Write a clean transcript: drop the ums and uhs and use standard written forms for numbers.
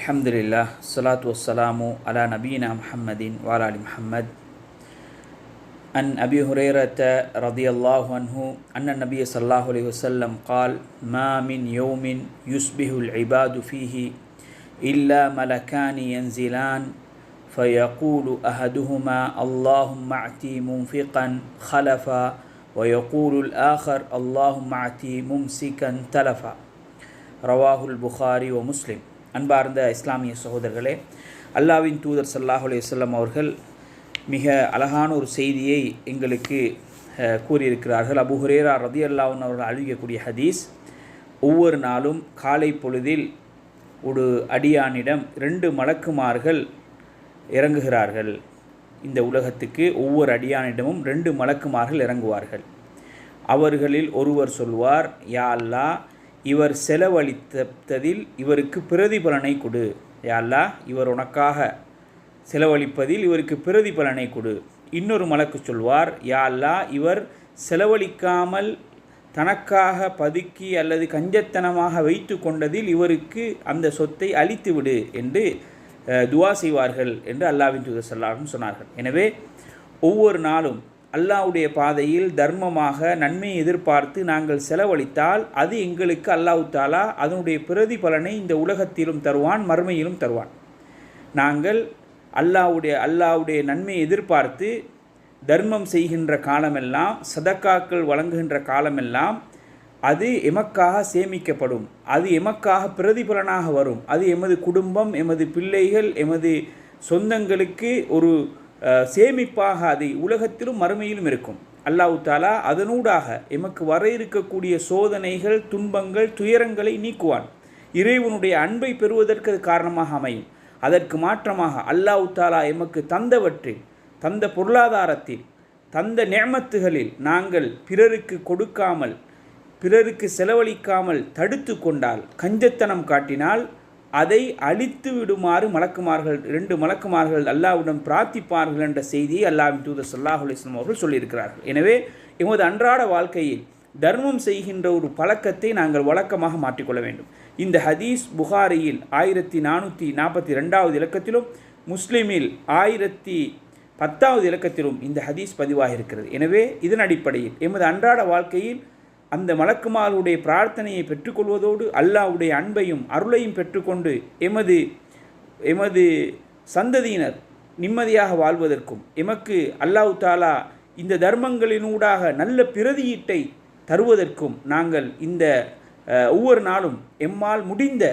அல்ஹம்துலில்லாஹ் ஸலாத்து வஸ்ஸலாமு அலா நபீனா முஹம்மதின் வஅலா ஆலி முஹம்மத். அன் அபி ஹுரைரத ரலியல்லாஹு அன்ஹு அன்ன நபிய ஸல்லல்லாஹு அலைஹி வஸல்லம் قال ما من يوم يصبح العباد فيه إلا ملكان ينزلان فيقول أحدهما اللهم أعطِ منفقا خلفا ويقول الآخر اللهم أعطِ ممسكا تلفا. ரவாஹுல் புகாரி வ முஸ்லிம். அன்பார்ந்த இஸ்லாமிய சகோதரர்களே, அல்லாஹ்வின் தூதர் ஸல்லல்லாஹு அலைஹி வஸல்லம் அவர்கள் மிக அழகான ஒரு செய்தியை எங்களுக்கு கூறியிருக்கிறார்கள். அபூ ஹுரைரா ரலியல்லாஹு அன்ஹு அவர்கள் அறிவிக்கக்கூடிய ஹதீஸ், ஒவ்வொரு நாளும் காலை பொழுதில் ஒரு அடியானிடம் 2 மலக்குமார்கள் இறங்குகிறார்கள். இந்த உலகத்துக்கு ஒவ்வொரு அடியானிடமும் 2 மலக்குமார்கள் இறங்குவார்கள். அவர்களில் ஒருவர் சொல்வார், யா அல்லாஹ், இவர் செலவழித்ததில் இவருக்கு பிரதிபலனை கொடு. யா அல்லாஹ், இவர் உனக்காக செலவழிப்பதில் இவருக்கு பிரதிபலனை கொடு. இன்னொரு மலக்கு சொல்வார், யா அல்லாஹ், இவர் செலவழிக்காமல் தனக்காக பதுக்கி அல்லது கஞ்சத்தனமாக வைத்து கொண்டதில் இவருக்கு அந்த சொத்தை அழித்து விடு என்று துவா செய்வார்கள் என்று அல்லாஹ்வின் தூதர் ஸல்லல்லாஹு அலைஹி வஸல்லம் சொன்னார்கள். எனவே ஒவ்வொரு நாளும் அல்லாஹ்வுடைய பாதையில் தர்மமாக நன்மையை எதிர்பார்த்து நாங்கள் செலவழித்தால் அது எங்களுக்கு அல்லாஹ் தஆலா அதனுடைய பிரதிபலனை இந்த உலகத்திலும் தருவான், மறுமையிலும் தருவான். நாங்கள் அல்லாஹ்வுடைய நன்மையை எதிர்பார்த்து தர்மம் செய்கின்ற காலமெல்லாம், சதக்காக்கள் வழங்குகின்ற காலமெல்லாம் அது எமக்காக சேமிக்கப்படும், அது எமக்காக பிரதிபலனாக வரும். அது எமது குடும்பம், எமது பிள்ளைகள், எமது சொந்தங்களுக்கு ஒரு சேமிப்பாக அது உலகத்திலும் மறுமையிலும் இருக்கும். அல்லாஹ் தஆலா அதனூடாக எமக்கு வர இருக்கக்கூடிய சோதனைகள், துன்பங்கள், துயரங்களை நீக்குவான். இறைவனுடைய அன்பை பெறுவதற்கு அது காரணமாக அமையும். அதற்கு மாற்றமாக அல்லாஹ் தஆலா எமக்கு தந்தவற்றில், தந்த பொருளாதாரத்தில், தந்த நிஅமத்துகளில் நாங்கள் பிறருக்கு கொடுக்காமல், பிறருக்கு செலவழிக்காமல் தடுத்து கொண்டால், கஞ்சத்தனம் காட்டினால் அதை அழித்து விடுமாறு மலக்குமார்கள் 2 மலக்குமார்கள் அல்லாஹ்விடம் பிரார்த்திப்பார்கள் என்ற செய்தியை அல்லாஹ்வின் தூதர் ஸல்லல்லாஹு அலைஹி வஸல்லம் அவர்கள் சொல்லியிருக்கிறார்கள். எனவே எமது அன்றாட வாழ்க்கையில் தர்மம் செய்கின்ற ஒரு பழக்கத்தை நாங்கள் வழக்கமாக மாற்றிக்கொள்ள வேண்டும். இந்த ஹதீஸ் புகாரியில் 1442வது இலக்கத்திலும், முஸ்லிமில் 1010வது இலக்கத்திலும் இந்த ஹதீஸ் பதிவாக இருக்கிறது. எனவே இதன் அடிப்படையில் எமது அன்றாட வாழ்க்கையில் அந்த மலக்குமார்களுடைய பிரார்த்தனையை பெற்றுக்கொள்வதோடு அல்லாஹ்வுடைய அன்பையும் அருளையும் பெற்றுக்கொண்டு எமது சந்ததியினர் நிம்மதியாக வாழ்வதற்கும், எமக்கு அல்லாஹ் தஆலா இந்த தர்மங்களினூடாக நல்ல பிரதியீட்டை தருவதற்கும் நாங்கள் இந்த ஒவ்வொரு நாளும் எம்மால் முடிந்த